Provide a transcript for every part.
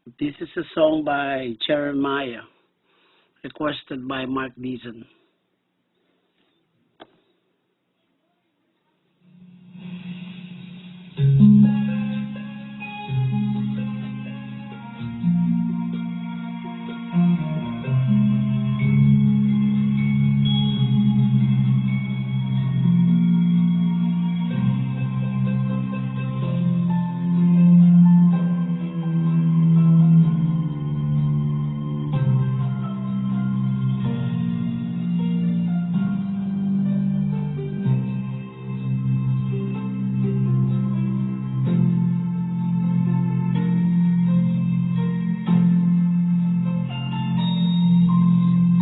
This is a song by Jeremiah, requested by Mark Deason.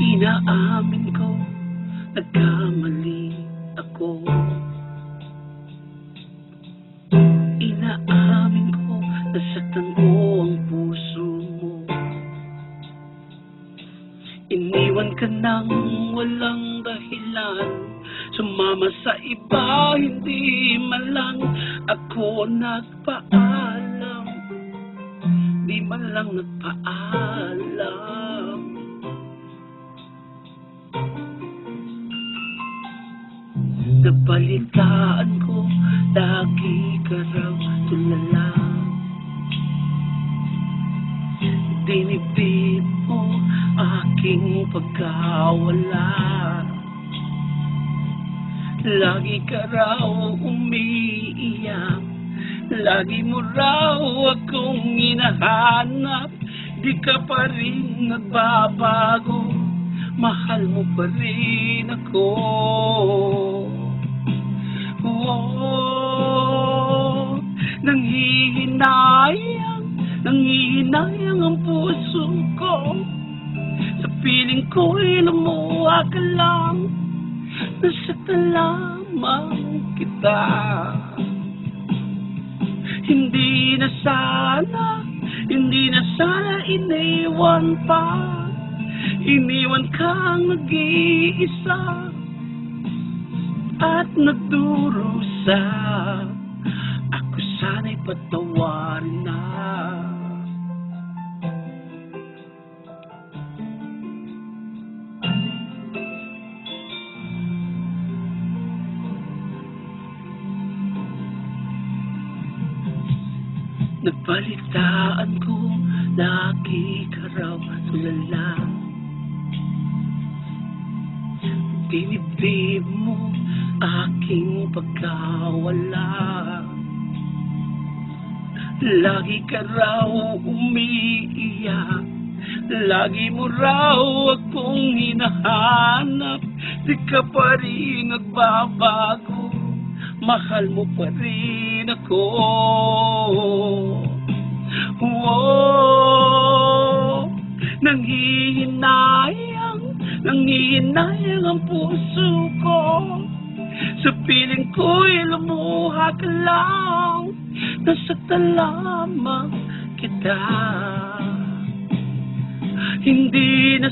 Inaamin ko, nagkamali ako. Inaamin ko, nasaktan mo ang puso mo. Iniwan ka nang walang dahilan, sumama sa iba, hindi man lang ako nagpaalam. Di man lang nagpaalam. Nabalitaan ko, lagi ka raw tulala. Dinibdib mo aking pagkawala. Lagi ka raw umiiyak, lagi mo raw akong hinahanap. Di ka pa rin nagbabago, mahal mo pa rin ako. Oh, nanghihinayang ang puso ko. Sa piling ko'y lumuha ka lang, nasaktan lamang kita. Hindi na sana iniwan pa. Iniwan kang nag-iisa at nagdurusa. Ako sana'y patawarin na. Nagbalitaan ko, lagi ka raw tulala. Dinibdib mo aking pagkawala. Lagi ka raw umiiyak, lagi mo raw akong hinahanap. Di ka pa rin nagbabago, mahal mo pa rin ako. Oh, nanghihinayang ang puso ko. Sa piling ko'y lumuha ka lang, nasaktan lamang kita. Hindi na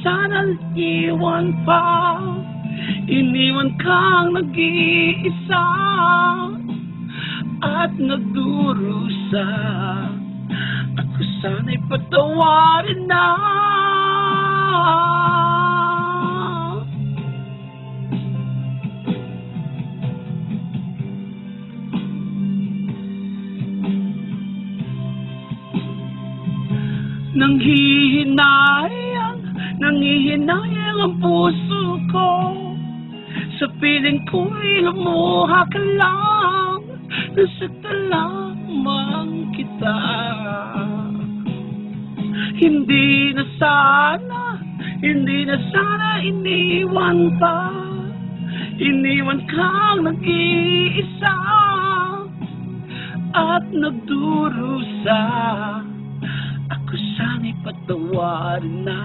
sana iwan pa. Iniwan kang nag-iisa at nagdurusa. Ako sana'y patawarin na. Nanghihinayang ang puso ko. Sa piling ko'y lumuha ka lang, nasaktan lamang kita. Hindi na sana iniwan pa. Iniwan kang nag-iisa at nagdurusa. Ako sana'y patawarin na.